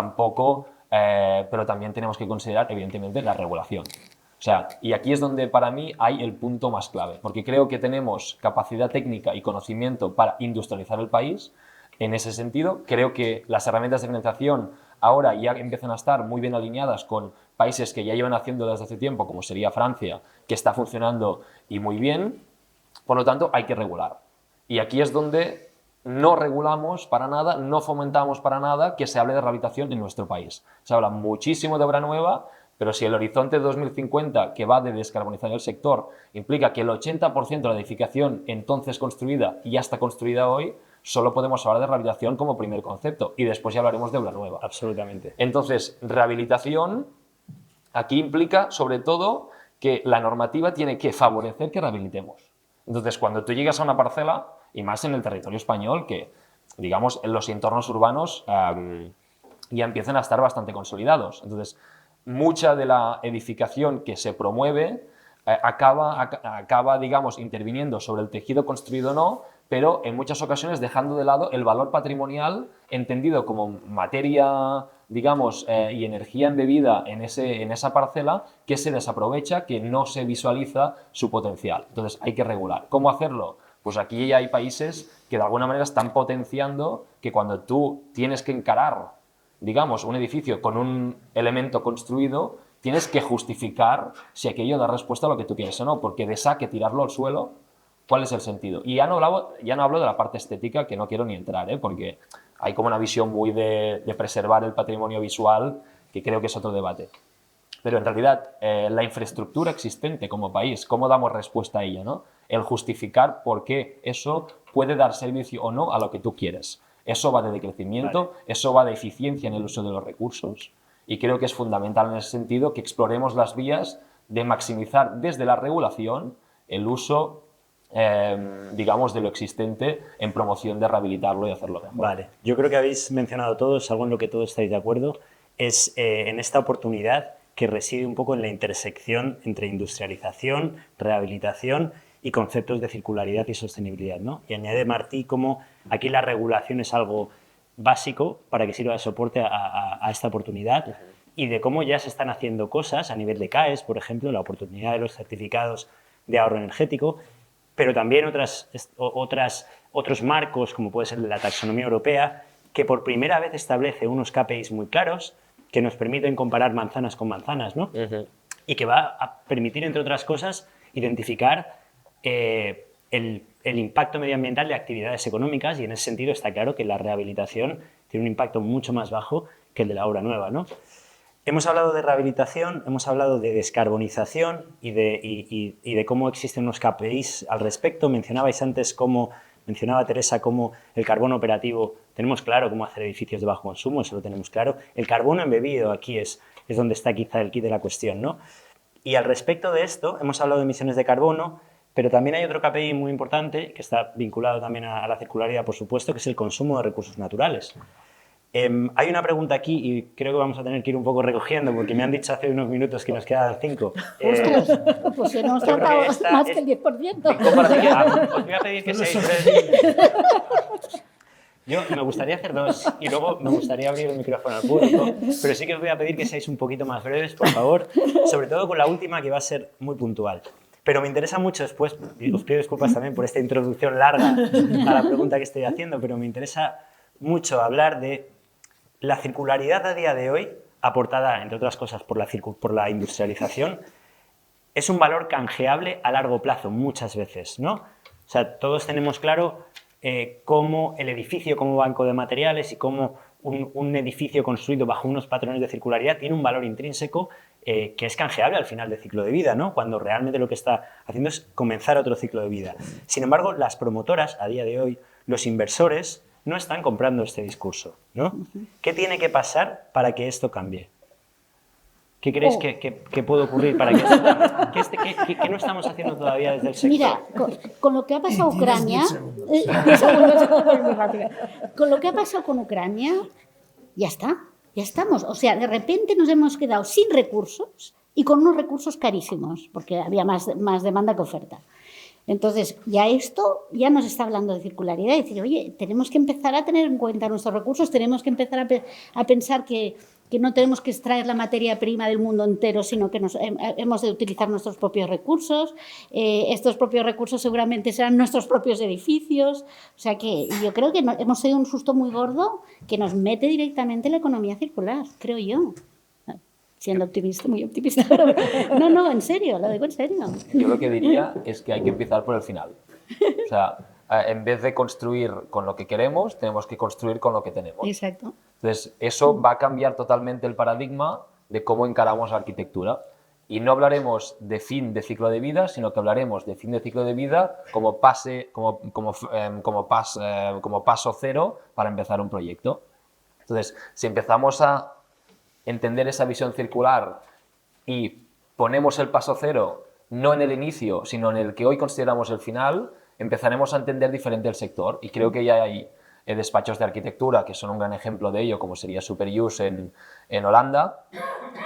también tenemos que considerar, evidentemente, la regulación. O sea, y aquí es donde para mí hay el punto más clave, porque creo que tenemos capacidad técnica y conocimiento para industrializar el país. En ese sentido, creo que las herramientas de financiación ahora ya empiezan a estar muy bien alineadas con países que ya llevan haciendo desde hace tiempo, como sería Francia, que está funcionando y muy bien. Por lo tanto, hay que regular. Y aquí es donde no regulamos para nada, no fomentamos para nada que se hable de rehabilitación en nuestro país. Se habla muchísimo de obra nueva, pero si el horizonte de 2050, que va de descarbonizar el sector, implica que el 80% de la edificación entonces construida ya está construida hoy, solo podemos hablar de rehabilitación como primer concepto y después ya hablaremos de obra nueva. Absolutamente. Entonces, rehabilitación aquí implica sobre todo que la normativa tiene que favorecer que rehabilitemos. Entonces, cuando tú llegas a una parcela, y más en el territorio español, que digamos en los entornos urbanos ya empiezan a estar bastante consolidados. Entonces, mucha de la edificación que se promueve acaba, digamos, interviniendo sobre el tejido construido o no, pero en muchas ocasiones dejando de lado el valor patrimonial entendido como materia, digamos, y energía embebida en esa parcela que se desaprovecha, que no se visualiza su potencial. Entonces hay que regular. ¿Cómo hacerlo? Pues aquí ya hay países que de alguna manera están potenciando que cuando tú tienes que encarar, digamos, un edificio con un elemento construido, tienes que justificar si aquello da respuesta a lo que tú quieres o no, porque de saque tirarlo al suelo, ¿cuál es el sentido? Y ya no hablo de la parte estética, que no quiero ni entrar, porque hay como una visión muy de preservar el patrimonio visual, que creo que es otro debate. Pero en realidad, la infraestructura existente como país, ¿cómo damos respuesta a ella, ¿no? El justificar por qué eso puede dar servicio o no a lo que tú quieres. Eso va de decrecimiento, eso va de eficiencia en el uso de los recursos y creo que es fundamental en ese sentido que exploremos las vías de maximizar desde la regulación el uso, digamos, de lo existente en promoción de rehabilitarlo y hacerlo mejor. Vale, yo creo que habéis mencionado todos, algo en lo que todos estáis de acuerdo, es en esta oportunidad que reside un poco en la intersección entre industrialización, rehabilitación y conceptos de circularidad y sostenibilidad, ¿no? Y añade Martí como aquí la regulación es algo básico para que sirva de soporte a esta oportunidad y de cómo ya se están haciendo cosas a nivel de CAES, por ejemplo, la oportunidad de los certificados de ahorro energético, pero también otros marcos, como puede ser la taxonomía europea, que por primera vez establece unos KPIs muy claros que nos permiten comparar manzanas con manzanas, ¿no? Y que va a permitir, entre otras cosas, identificar el impacto medioambiental de actividades económicas y en ese sentido está claro que la rehabilitación tiene un impacto mucho más bajo que el de la obra nueva, ¿no? Hemos hablado de rehabilitación, hemos hablado de descarbonización y de cómo existen unos KPIs al respecto. Mencionaba Teresa cómo el carbono operativo, tenemos claro cómo hacer edificios de bajo consumo, eso lo tenemos claro. El carbono embebido aquí es donde está quizá el quid de la cuestión, ¿no? Y al respecto de esto, hemos hablado de emisiones de carbono, pero también hay otro KPI muy importante que está vinculado también a la circularidad, por supuesto, que es el consumo de recursos naturales. Hay una pregunta aquí y creo que vamos a tener que ir un poco recogiendo porque me han dicho hace unos minutos que nos quedan 5. Ostras, pues si no hemos tratado más que el 10%. Os voy a pedir que seáis breves. Yo me gustaría hacer 2 y luego me gustaría abrir el micrófono al público, pero sí que os voy a pedir que seáis un poquito más breves, por favor, sobre todo con la última que va a ser muy puntual. Pero me interesa mucho después, y os pido disculpas también por esta introducción larga a la pregunta que estoy haciendo, pero me interesa mucho hablar de la circularidad a día de hoy, aportada, entre otras cosas, por la industrialización, es un valor canjeable a largo plazo muchas veces, ¿no? O sea, todos tenemos claro cómo el edificio como banco de materiales y cómo un edificio construido bajo unos patrones de circularidad tiene un valor intrínseco que es canjeable al final del ciclo de vida, ¿no? Cuando realmente lo que está haciendo es comenzar otro ciclo de vida. Sin embargo, las promotoras, a día de hoy, los inversores, no están comprando este discurso, ¿no? ¿Qué tiene que pasar para que esto cambie? ¿Qué creéis que puede ocurrir para que esto cambie? ¿Qué no estamos haciendo todavía desde el sector? Mira, con lo que ha pasado Ucrania, con lo que ha pasado con Ucrania, ya está, ya estamos. O sea, de repente nos hemos quedado sin recursos y con unos recursos carísimos, porque había más demanda que oferta. Entonces, esto ya nos está hablando de circularidad y decir, oye, tenemos que empezar a tener en cuenta nuestros recursos, tenemos que empezar a pensar que no tenemos que extraer la materia prima del mundo entero, sino que hemos de utilizar nuestros propios recursos. Estos propios recursos seguramente serán nuestros propios edificios. O sea que yo creo que hemos tenido un susto muy gordo que nos mete directamente en la economía circular, creo yo. Siendo optimista, muy optimista. No, en serio, lo digo en serio. Yo lo que diría es que hay que empezar por el final. O sea, en vez de construir con lo que queremos, tenemos que construir con lo que tenemos. Exacto. Entonces, eso va a cambiar totalmente el paradigma de cómo encaramos la arquitectura. Y no hablaremos de fin de ciclo de vida, sino que hablaremos de fin de ciclo de vida como paso cero para empezar un proyecto. Entonces, si empezamos a entender esa visión circular y ponemos el paso cero no en el inicio, sino en el que hoy consideramos el final, empezaremos a entender diferente el sector. Y creo que ya hay despachos de arquitectura que son un gran ejemplo de ello, como sería Superuse en Holanda.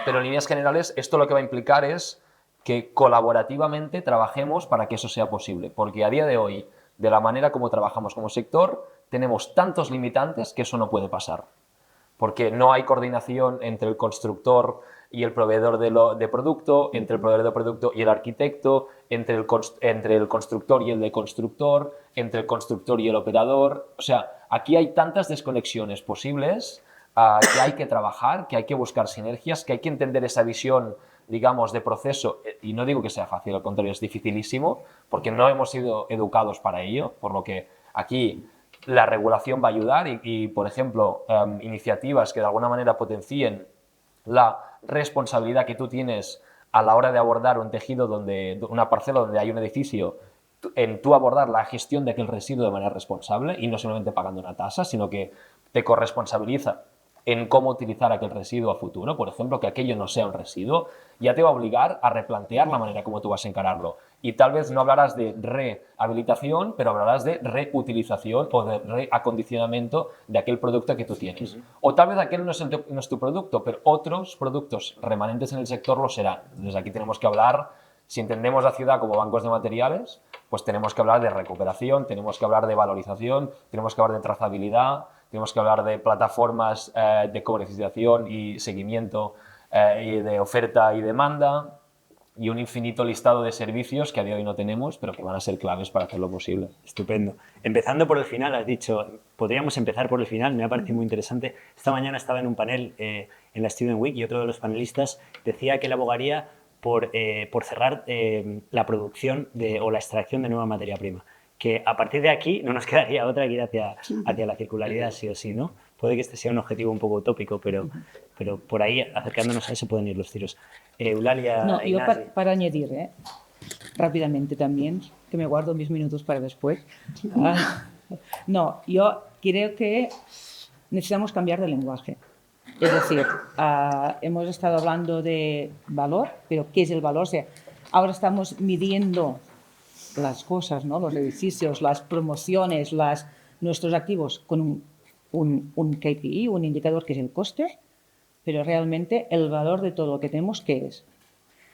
Pero en líneas generales, esto lo que va a implicar es que colaborativamente trabajemos para que eso sea posible. Porque a día de hoy, de la manera como trabajamos como sector, tenemos tantos limitantes que eso no puede pasar. Porque no hay coordinación entre el constructor y el proveedor de producto, entre el proveedor de producto y el arquitecto, entre el constructor y el de constructor, entre el constructor y el operador. O sea, aquí hay tantas desconexiones posibles que hay que trabajar, que hay que buscar sinergias, que hay que entender esa visión, digamos, de proceso. Y no digo que sea fácil, al contrario, es dificilísimo, porque no hemos sido educados para ello, por lo que aquí la regulación va a ayudar y por ejemplo, iniciativas que de alguna manera potencien la responsabilidad que tú tienes a la hora de abordar un tejido una parcela donde hay un edificio en tú abordar la gestión de aquel residuo de manera responsable y no solamente pagando una tasa, sino que te corresponsabiliza en cómo utilizar aquel residuo a futuro, por ejemplo, que aquello no sea un residuo, ya te va a obligar a replantear la manera como tú vas a encararlo. Y tal vez no hablarás de rehabilitación, pero hablarás de reutilización o de reacondicionamiento de aquel producto que tú tienes. O tal vez aquel no es tu producto, pero otros productos remanentes en el sector lo serán. Entonces aquí tenemos que hablar, si entendemos la ciudad como bancos de materiales, pues tenemos que hablar de recuperación, tenemos que hablar de valorización, tenemos que hablar de trazabilidad, tenemos que hablar de plataformas de comercialización y seguimiento y de oferta y demanda y un infinito listado de servicios que a día de hoy no tenemos, pero que van a ser claves para hacerlo posible. Estupendo. Empezando por el final, has dicho, podríamos empezar por el final, me ha parecido muy interesante. Esta mañana estaba en un panel en la Student Week y otro de los panelistas decía que él abogaría por cerrar la producción o la extracción de nueva materia prima. Que a partir de aquí no nos quedaría otra que ir hacia la circularidad, sí o sí, ¿no? Puede que este sea un objetivo un poco utópico, pero por ahí, acercándonos a eso, pueden ir los tiros. Eulalia, No, yo Ignasi. para añadir, rápidamente también, que me guardo mis minutos para después. No, yo creo que necesitamos cambiar de lenguaje. Es decir, hemos estado hablando de valor, pero ¿qué es el valor? O sea, ahora estamos midiendo las cosas, ¿no? Los edificios, las promociones, nuestros activos con un KPI, un indicador que es el coste, pero realmente el valor de todo lo que tenemos, ¿qué es?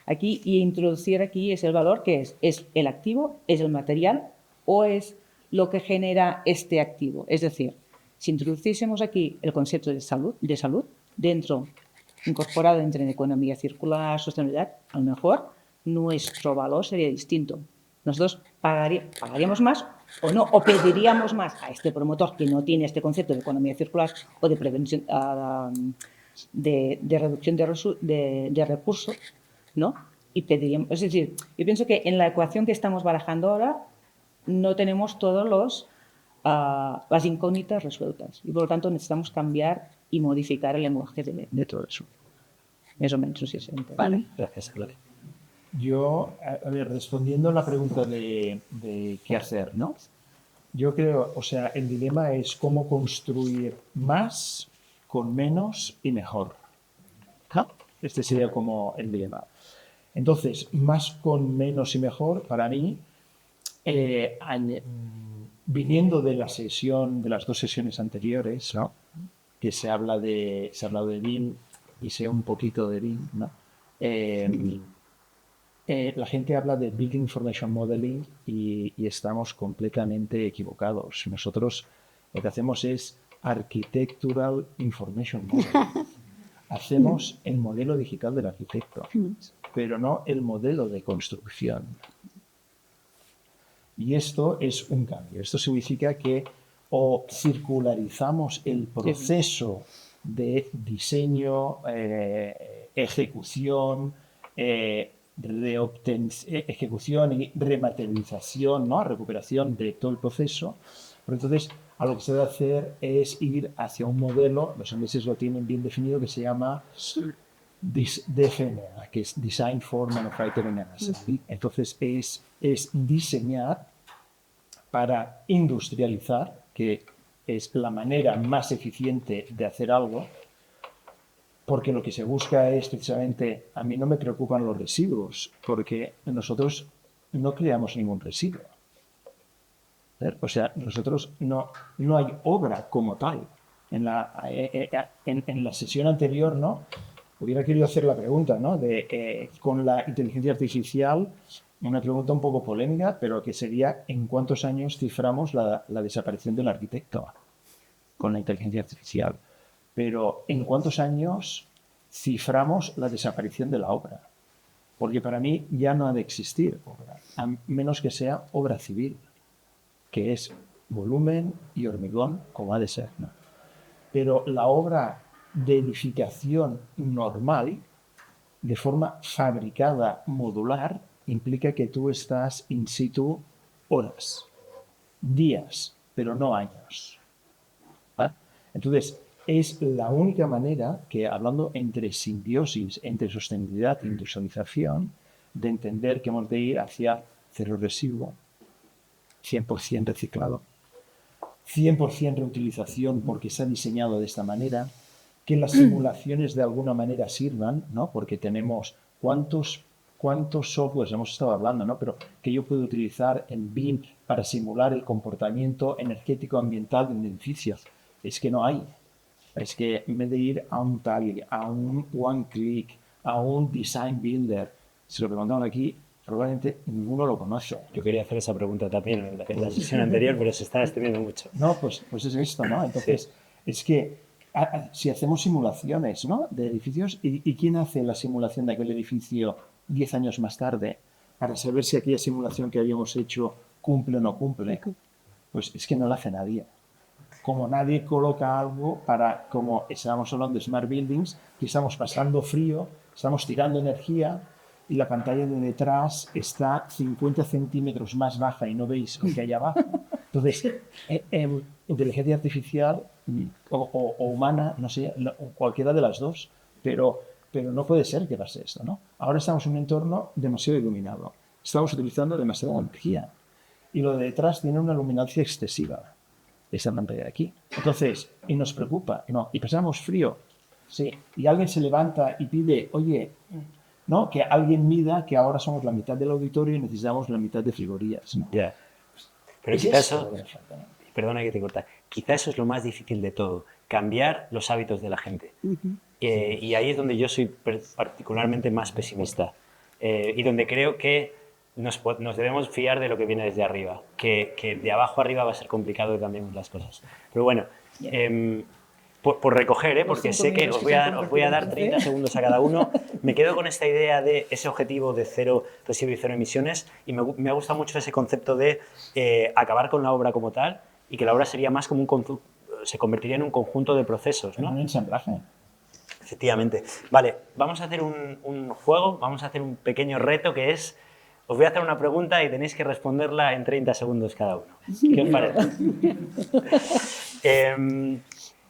Aquí, y introducir aquí es el valor que es el activo, es el material o es lo que genera este activo. Es decir, si introduciésemos aquí el concepto de salud dentro, incorporado entre economía circular, sostenibilidad, a lo mejor nuestro valor sería distinto. Nosotros pagaríamos más o no, o pediríamos más a este promotor que no tiene este concepto de economía circular o de prevención, de reducción de recursos, ¿no? Y pediríamos, es decir, yo pienso que en la ecuación que estamos barajando ahora no tenemos todas las incógnitas resueltas y por lo tanto necesitamos cambiar y modificar el lenguaje de todo eso. Más o menos, si se entiende. Vale. Gracias, Eulalia. Yo, a ver, respondiendo a la pregunta de qué hacer, ¿no? Yo creo, o sea, el dilema es cómo construir más con menos y mejor. ¿Ah? Este sería como el dilema. Entonces, más con menos y mejor, para mí, viniendo de la sesión, de las dos sesiones anteriores, ¿no? Que se ha hablado de BIM y sé un poquito de BIM, ¿no? La gente habla de Big Information Modeling y estamos completamente equivocados. Nosotros lo que hacemos es Architectural Information Modeling. Hacemos el modelo digital del arquitecto, pero no el modelo de construcción. Y esto es un cambio. Esto significa que o circularizamos el proceso de diseño, ejecución, ejecución y rematerialización, ¿no? Recuperación de todo el proceso. Pero entonces, a lo que se debe hacer es ir hacia un modelo, los ingleses lo tienen bien definido, que se llama DFMA, que es Design for Manufacturing and Assembly. Entonces, es diseñar para industrializar, que es la manera más eficiente de hacer algo, porque lo que se busca es precisamente, a mí no me preocupan los residuos, porque nosotros no creamos ningún residuo. O sea, nosotros no hay obra como tal. En la sesión anterior, ¿no? Hubiera querido hacer la pregunta, ¿no? Con la inteligencia artificial, una pregunta un poco polémica, pero que sería ¿en cuántos años ciframos la desaparición del arquitecto con la inteligencia artificial? Pero ¿en cuántos años ciframos la desaparición de la obra? Porque para mí ya no ha de existir obra, a menos que sea obra civil, que es volumen y hormigón, como ha de ser, ¿no? Pero la obra de edificación normal, de forma fabricada, modular, implica que tú estás in situ horas, días, pero no años. ¿Vale? Entonces, es la única manera que, hablando entre simbiosis, entre sostenibilidad e industrialización, de entender que hemos de ir hacia cero residuo, 100% reciclado, 100% reutilización porque se ha diseñado de esta manera, que las simulaciones de alguna manera sirvan, ¿no? Porque tenemos cuántos softwares hemos estado hablando, ¿no? Pero que yo puedo utilizar en BIM para simular el comportamiento energético ambiental de un edificio. Es que no hay. Es que en vez de ir a un Tally, a un One Click, a un Design Builder, si lo preguntaban aquí, probablemente ninguno lo conoce. Yo quería hacer esa pregunta también en la sesión anterior, pero se está extendiendo mucho. No, pues es esto, ¿no? Entonces, es que si hacemos simulaciones, ¿no? De edificios, ¿y quién hace la simulación de aquel edificio 10 años más tarde para saber si aquella simulación que habíamos hecho cumple o no cumple? Pues es que no la hace nadie. Como nadie coloca algo para, como estábamos hablando de Smart Buildings, que estamos pasando frío, estamos tirando energía y la pantalla de detrás está 50 centímetros más baja y no veis lo que hay abajo. Entonces, inteligencia artificial o humana, no sé, cualquiera de las dos, pero no puede ser que pase esto, ¿no? Ahora estamos en un entorno demasiado iluminado, estamos utilizando demasiada energía y lo de detrás tiene una luminancia excesiva, esta pantalla de aquí. Entonces, y nos preocupa, ¿no? Y pasamos frío, sí, y alguien se levanta y pide, oye, ¿no? Que alguien mida que ahora somos la mitad del auditorio y necesitamos la mitad de frigorías, ¿no? Ya. Pero Es quizá esto eso, lo que nos falta, ¿no? perdona que te corta, quizá eso es lo más difícil de todo, cambiar los hábitos de la gente. Y ahí es donde yo soy particularmente más pesimista y donde creo que nos debemos fiar de lo que viene desde arriba, que de abajo arriba va a ser complicado que cambiemos las cosas. Pero bueno, por recoger, porque sé que os voy a dar 30 segundos a cada uno, me quedo con esta idea de ese objetivo de cero residuo y cero emisiones y me ha gustado mucho ese concepto de acabar con la obra como tal y que la obra sería más como se convertiría en un conjunto de procesos, ¿no? Un ensamblaje. Efectivamente. Vale, vamos a hacer un juego, vamos a hacer un pequeño reto que es, os voy a hacer una pregunta y tenéis que responderla en 30 segundos cada uno. ¿Qué os parece?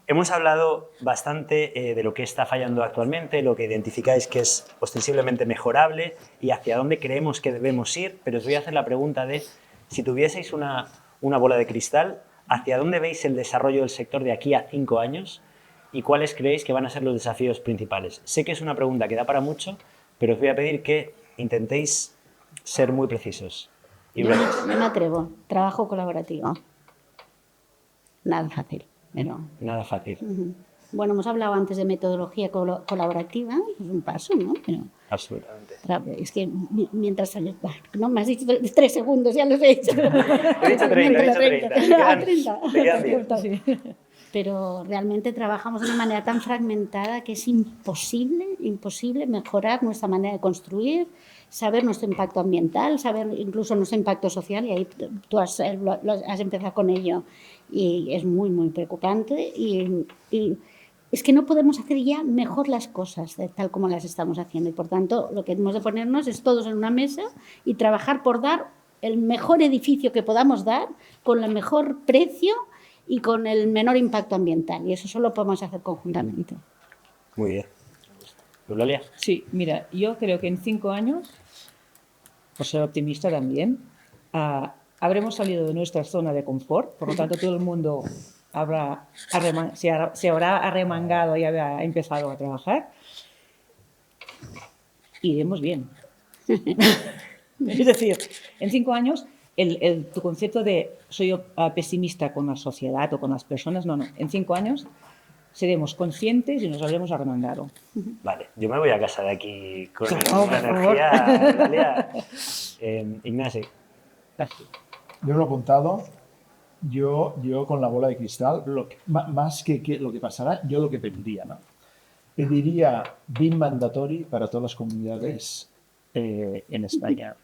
Hemos hablado bastante de lo que está fallando actualmente, lo que identificáis que es ostensiblemente mejorable y hacia dónde creemos que debemos ir, pero os voy a hacer la pregunta de, si tuvieseis una bola de cristal, ¿hacia dónde veis el desarrollo del sector de aquí a 5 años? ¿Y cuáles creéis que van a ser los desafíos principales? Sé que es una pregunta que da para mucho, pero os voy a pedir que intentéis ser muy precisos y breves. No me atrevo. Trabajo colaborativo. Nada fácil, pero... Nada fácil. Bueno, hemos hablado antes de metodología colaborativa, es un paso, ¿no? Pero Absolutamente. es que mientras... No, me has dicho 3 segundos, ya los he hecho. He dicho 30, he dicho 30. Te quedan 10. Pero realmente trabajamos de una manera tan fragmentada que es imposible mejorar nuestra manera de construir, saber nuestro impacto ambiental, saber incluso nuestro impacto social, y ahí tú has empezado con ello. Y es muy, muy preocupante y es que no podemos hacer ya mejor las cosas tal como las estamos haciendo. Y por tanto, lo que hemos de ponernos es todos en una mesa y trabajar por dar el mejor edificio que podamos dar, con el mejor precio y con el menor impacto ambiental. Y eso solo podemos hacer conjuntamente. Muy bien. ¿Eulalia? Sí, mira, yo creo que en 5 años, por ser optimista también, habremos salido de nuestra zona de confort, por lo tanto todo el mundo se habrá arremangado y habrá empezado a trabajar. Iremos bien. Es decir, en 5 años, tu concepto de soy pesimista con la sociedad o con las personas, no. En 5 años seremos conscientes y nos habremos arremangado. Vale, yo me voy a casa de aquí con Oh, una por energía, Eulalia. Ignacio. Yo lo he apuntado. Yo con la bola de cristal, más que lo que pasará, yo lo que pediría, ¿no? Pediría BIM mandatory para todas las comunidades en España.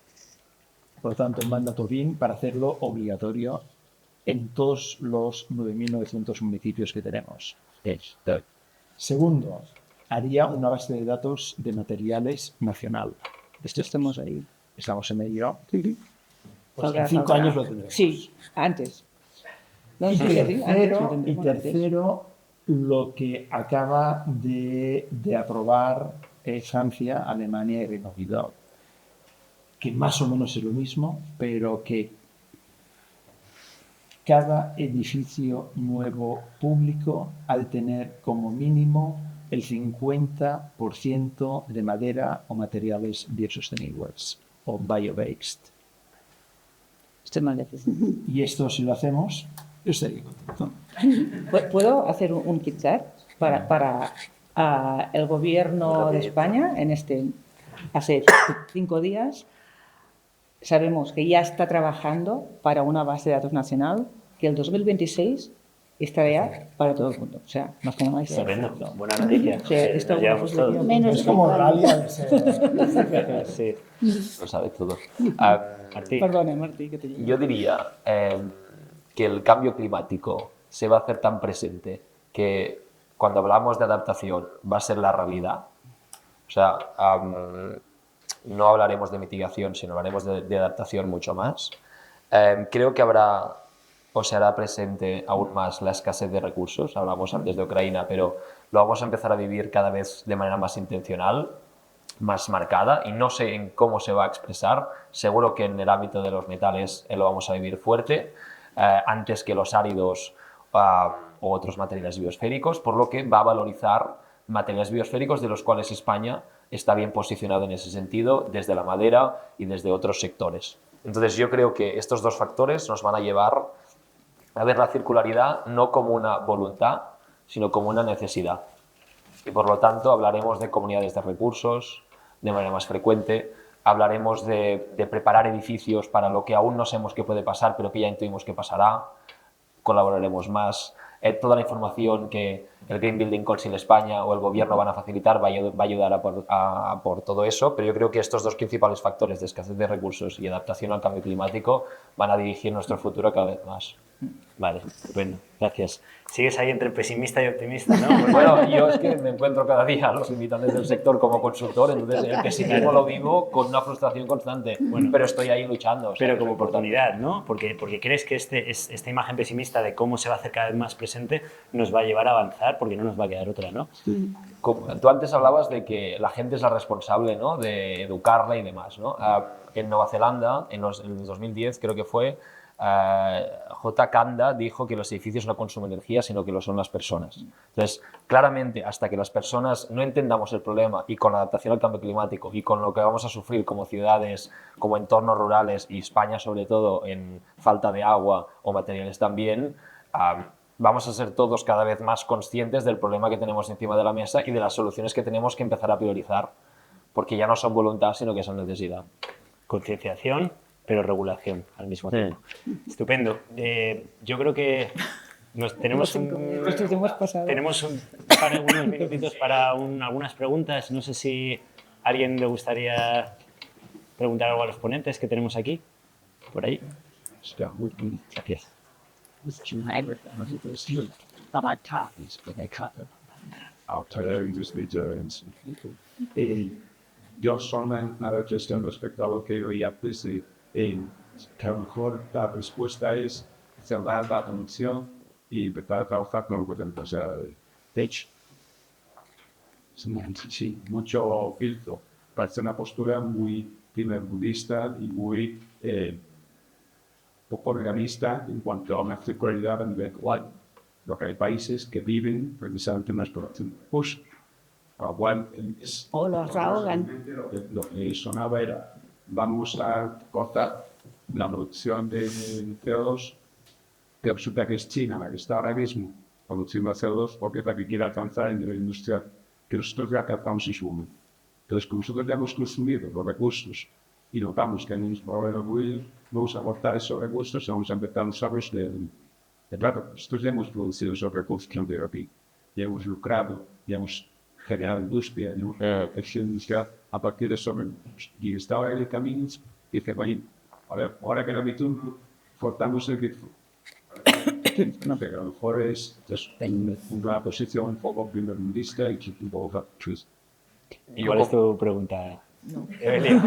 Por lo tanto, un mandato BIM para hacerlo obligatorio en todos los 9.900 municipios que tenemos. Segundo, haría una base de datos de materiales nacional. Esto estamos ahí. Estamos en ello. Pues en 5 años lo tendremos. Sí, antes. No, Y sí, tercero, lo que acaba de aprobar Francia, Alemania y Reino Unido, que más o menos es lo mismo, pero que cada edificio nuevo público al tener como mínimo el 50% de madera o materiales biosostenibles o bio-based. Esto es más difícil. Y esto, si lo hacemos, yo estaría contento. ¿Puedo hacer un KitKat para el gobierno de España hace 5 días? Sabemos que ya está trabajando para una base de datos nacional que el 2026 estará para todo el mundo. O sea, más que nada. Estupendo, buena noticia. O sea, esto Nos llevamos todos. Menos Es como Galia de Sí. Lo sabe todo. Martí, Perdona, Martí, que te digo. Yo diría que el cambio climático se va a hacer tan presente que cuando hablamos de adaptación va a ser la realidad. O sea, no hablaremos de mitigación, sino hablaremos de adaptación mucho más. Creo que habrá o se hará presente aún más la escasez de recursos. Hablamos antes de Ucrania, pero lo vamos a empezar a vivir cada vez de manera más intencional, más marcada, y no sé en cómo se va a expresar. Seguro que en el ámbito de los metales lo vamos a vivir fuerte, antes que los áridos o otros materiales biosféricos, por lo que va a valorizar materiales biosféricos de los cuales España está bien posicionado en ese sentido, desde la madera y desde otros sectores. Entonces yo creo que estos dos factores nos van a llevar a ver la circularidad no como una voluntad, sino como una necesidad. Y por lo tanto hablaremos de comunidades de recursos de manera más frecuente, hablaremos de preparar edificios para lo que aún no sabemos que puede pasar, pero que ya intuimos que pasará, colaboraremos más. Toda la información que el Green Building Council España o el gobierno van a facilitar va a ayudar a por todo eso, pero yo creo que estos dos principales factores de escasez de recursos y adaptación al cambio climático van a dirigir nuestro futuro cada vez más. vale, bueno, gracias. Sigues ahí entre pesimista y optimista, ¿no? Bueno, yo es que me encuentro cada día a los limitantes del sector como consultor, entonces el pesimismo lo vivo con una frustración constante, pero estoy ahí luchando. O sea, Pero como oportunidad, ¿no? Porque crees que esta imagen pesimista de cómo se va a hacer cada vez más presente nos va a llevar a avanzar, porque no nos va a quedar otra, ¿no? Tú antes hablabas de que la gente es la responsable, ¿no?, de educarla y demás, ¿no? En Nueva Zelanda, en el 2010 creo que fue, J. Kanda dijo que los edificios no consumen energía, sino que lo son las personas. Entonces, claramente, hasta que las personas no entendamos el problema y con la adaptación al cambio climático y con lo que vamos a sufrir como ciudades, como entornos rurales y España sobre todo en falta de agua o materiales también, vamos a ser todos cada vez más conscientes del problema que tenemos encima de la mesa y de las soluciones que tenemos que empezar a priorizar, porque ya no son voluntad, sino que son necesidad. Concienciación, pero regulación al mismo tiempo. Estupendo. Yo creo que tenemos unos minutitos para algunas preguntas. No sé si a alguien le gustaría preguntar algo a los ponentes que tenemos aquí. Por ahí. Gracias. Yo solamente una cuestión respecto a lo que oí antes, que a lo mejor la respuesta es cerrar la conexión y empezar a trabajar con lo que tenemos. O sea, de hecho, sí, mucho filtro. Parece una postura muy primerbudista y muy poco realista en cuanto a una circularidad a nivel global. Lo que hay países que viven precisamente en la exploración de recursos. O los ahogan. Lo que sonaba era, vamos a cortar la producción de CO2, pero resulta que es China la que está ahora mismo produciendo CO2 porque es la que quiere alcanzar el nivel industrial que nosotros ya alcanzamos en su momento. Entonces, como nosotros ya hemos consumido los recursos y notamos que hay un problema muy, vamos a cortar esos recursos y vamos a empezar a usarlos de claro, nosotros ya hemos producido esos recursos aquí, ya hemos lucrado, ya hemos generar industria, ¿no? Acción industrial a partir de eso. Y estaba en el camino y dije, bueno, a ver, ahora que la mitad cortamos el grifo. No, pero a lo mejor es una posición un poco primermundista y un poco factual. ¿Y cuál es tu pregunta, Evelyn?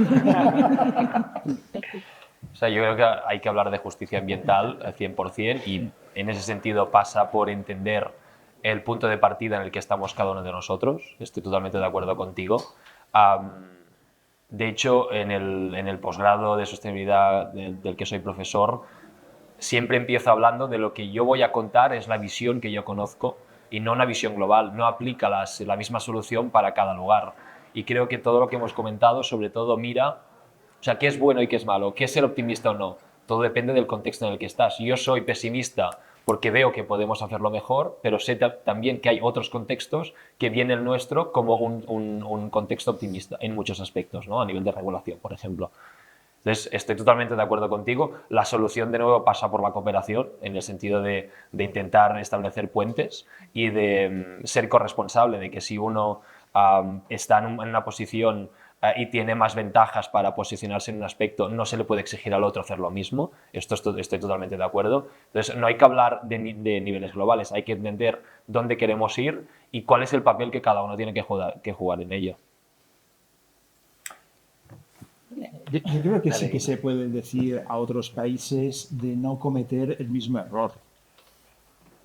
O sea, yo creo que hay que hablar de justicia ambiental al 100% y en ese sentido pasa por entender el punto de partida en el que estamos cada uno de nosotros. Estoy totalmente de acuerdo contigo. De hecho, en el posgrado de sostenibilidad del que soy profesor, siempre empiezo hablando de lo que yo voy a contar, es la visión que yo conozco y no una visión global, no aplica la misma solución para cada lugar. Y creo que todo lo que hemos comentado, sobre todo mira, o sea, qué es bueno y qué es malo, qué es ser optimista o no, todo depende del contexto en el que estás. Yo soy pesimista porque veo que podemos hacerlo mejor, pero sé también que hay otros contextos que viene el nuestro como un contexto optimista en muchos aspectos, ¿no? A nivel de regulación, por ejemplo. Entonces, estoy totalmente de acuerdo contigo. La solución, de nuevo, pasa por la cooperación, en el sentido de intentar establecer puentes y de ser corresponsable, de que si uno está en una posición y tiene más ventajas para posicionarse en un aspecto, no se le puede exigir al otro hacer lo mismo. Estoy totalmente de acuerdo. Entonces, no hay que hablar de niveles globales, hay que entender dónde queremos ir y cuál es el papel que cada uno tiene que jugar en ello. Yo creo que sí que se puede decir a otros países de no cometer el mismo error.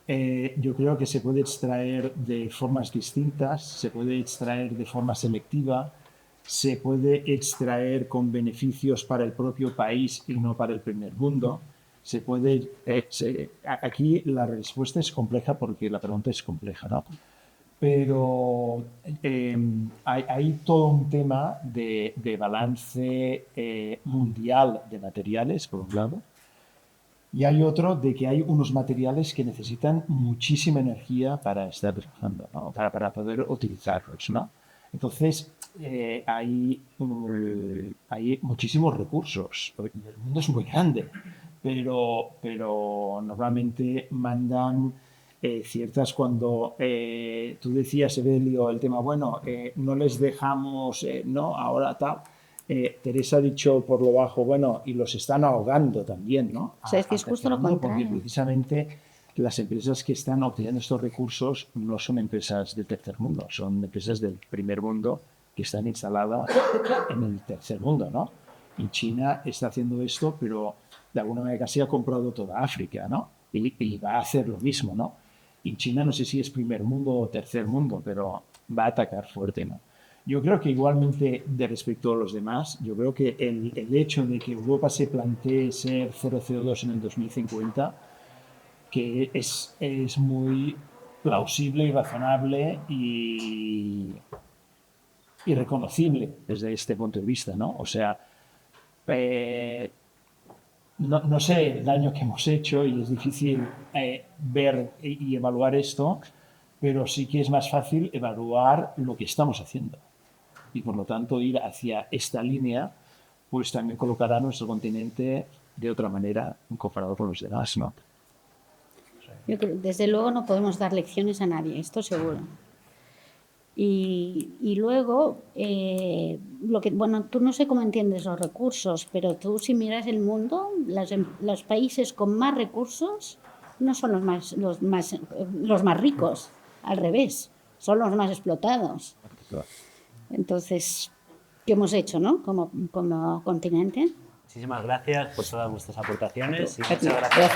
Yo creo que se puede extraer de formas distintas, se puede extraer de forma selectiva, se puede extraer con beneficios para el propio país y no para el primer mundo. Se puede, aquí la respuesta es compleja porque la pregunta es compleja, ¿no? Pero hay todo un tema de balance mundial de materiales, por un lado, y hay otro de que hay unos materiales que necesitan muchísima energía para estar trabajando, ¿no? para poder utilizarlos, ¿no? Entonces, hay muchísimos recursos. El mundo es muy grande, pero normalmente mandan ciertas cuando tú decías, Evelio, el tema, bueno, no les dejamos, no, ahora tal. Teresa ha dicho por lo bajo, bueno, y los están ahogando también, ¿no? O sea, es que es justo lo contrario. Porque precisamente las empresas que están obteniendo estos recursos no son empresas del tercer mundo, son empresas del primer mundo que están instaladas en el tercer mundo, ¿no? Y China está haciendo esto, pero de alguna manera casi ha comprado toda África, ¿no? Y va a hacer lo mismo, ¿no? Y China no sé si es primer mundo o tercer mundo, pero va a atacar fuerte, ¿no? Yo creo que igualmente de respecto a los demás, yo creo que el hecho de que Europa se plantee ser 0 CO2 en el 2050, que es muy plausible y razonable y reconocible desde este punto de vista, ¿no? O sea, no sé el daño que hemos hecho y es difícil ver y evaluar esto, pero sí que es más fácil evaluar lo que estamos haciendo. Y por lo tanto ir hacia esta línea, pues también colocará a nuestro continente de otra manera comparado con los demás, ¿no? Yo creo, desde luego no podemos dar lecciones a nadie, esto seguro. Y luego, bueno, tú no sé cómo entiendes los recursos, pero tú si miras el mundo, los países con más recursos no son los más ricos, al revés, son los más explotados. Entonces, ¿qué hemos hecho, no? Como continente. Muchísimas gracias por todas vuestras aportaciones. Y Gracias. muchas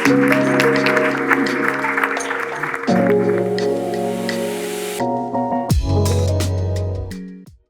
gracias.